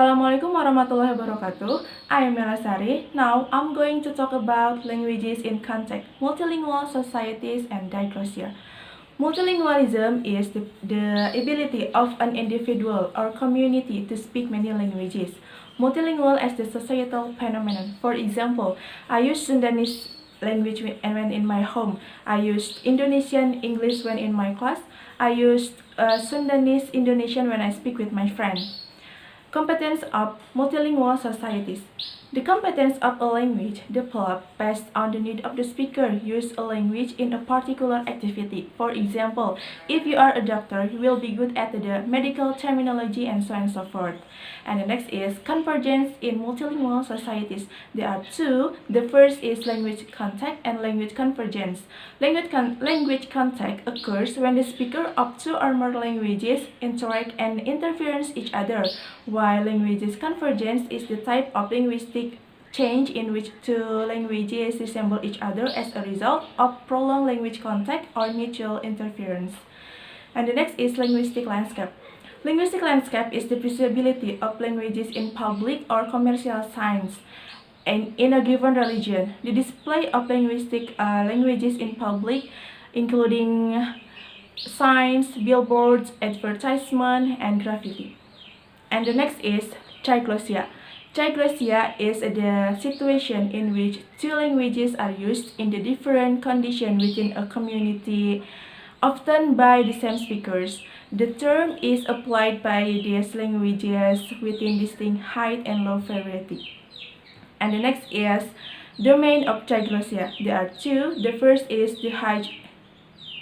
Assalamualaikum warahmatullahi wabarakatuh. I am Melasari. Now I'm going to talk about languages in context, multilingual societies, and diglossia. Multilingualism is the ability of an individual or community to speak many languages. Multilingual as the societal phenomenon. For example, I use Sundanese language when in my home. I used Indonesian English when in my class. I used Sundanese Indonesian when I speak with my friends. Competence of multilingual societies. The competence of a language developed based on the need of the speaker use a language in a particular activity. For example, if you are a doctor, you will be good at the medical terminology and so on and so forth. And the next is convergence in multilingual societies. There are two. The first is language contact and language convergence. Language contact occurs when the speaker of two or more languages interact and interference each other, while languages convergence is the type of linguistic change in which two languages resemble each other as a result of prolonged language contact or mutual interference. And the next is linguistic landscape. Linguistic landscape is the visibility of languages in public or commercial signs and in a given region. The display of languages in public, including signs, billboards, advertisement, and graffiti. And the next is diglossia. Diglossia is the situation in which two languages are used in the different conditions within a community, often by the same speakers. The term is applied by these languages within distinct height and low variety. And the next is domain of diglossia. There are two. The first is the high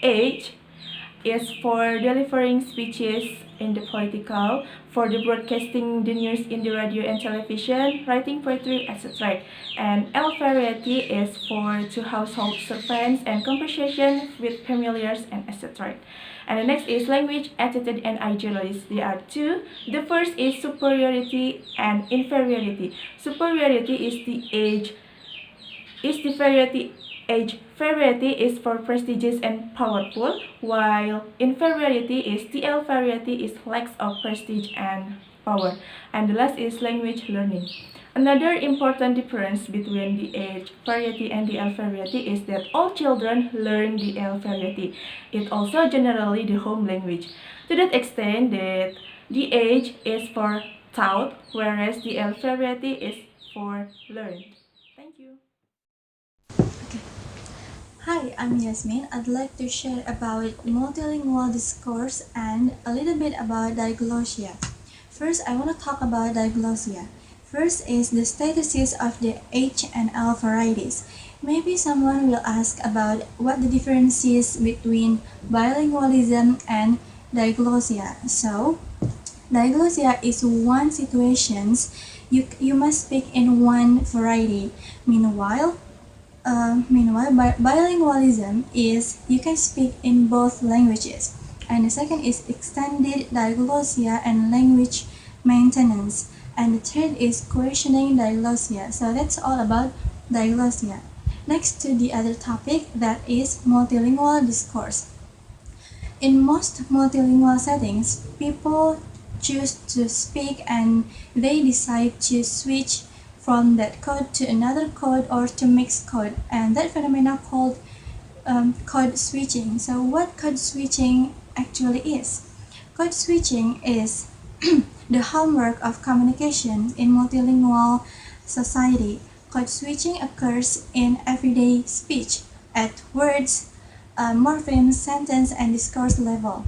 age is for delivering speeches in the political, for the broadcasting the news in the radio and television, writing poetry, etc. And L variety is for to household servants and conversation with familiars and etc. And the next is language, attitude, and ideologies. There are two. The first is superiority and inferiority. Superiority is the variety age. Variety is for prestigious and powerful, while inferiority is TL variety is lacks of prestige and power. And the last is language learning. Another important difference between the age variety and the L variety is that all children learn the L variety. It also generally the home language, to that extent that the age is for taught, whereas the L variety is for learned. Thank you. Hi, I'm Yasmin. I'd like to share about multilingual discourse and a little bit about diglossia. First, I want to talk about diglossia. First is the statuses of the H and L varieties. Maybe someone will ask about what the difference is between bilingualism and diglossia. So, diglossia is one situations you must speak in one variety. Meanwhile, bilingualism is you can speak in both languages. And the second is extended diglossia and language maintenance. And the third is questioning diglossia. So that's all about diglossia. Next to the other topic, that is multilingual discourse. In most multilingual settings, people choose to speak and they decide to switch from that code to another code or to mix code, and that phenomenon called code switching. So what code switching actually is? Code switching is the hallmark of communication in multilingual society. Code switching occurs in everyday speech at words, morphemes, sentence, and discourse level.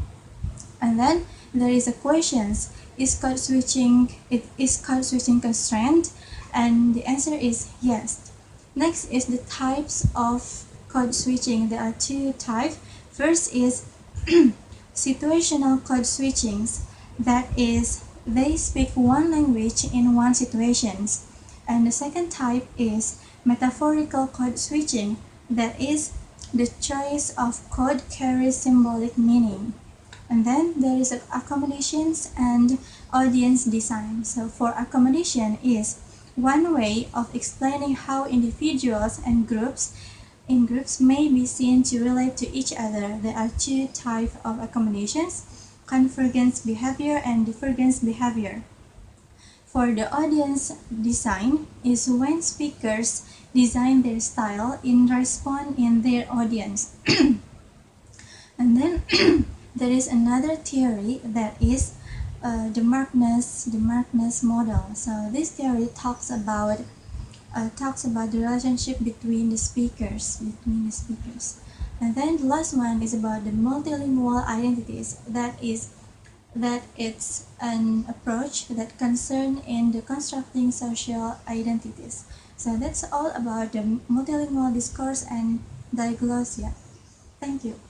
And then there is a question: is code switching constrained? And the answer is yes. Next is the types of code switching. There are two types. First is situational code switchings. That is, they speak one language in one situation. And the second type is metaphorical code switching. That is, the choice of code carries symbolic meaning. And then there is accommodations and audience design. So for accommodation is one way of explaining how individuals and groups may be seen to relate to each other. There are two types of accommodations: convergence behavior and divergence behavior. For the audience design is when speakers design their style in response in their audience. And then there is another theory that is the Markness model. So this theory talks about the relationship between the speakers. And then the last one is about the multilingual identities. That it's an approach that concern in the constructing social identities. So that's all about the multilingual discourse and diglossia. Thank you.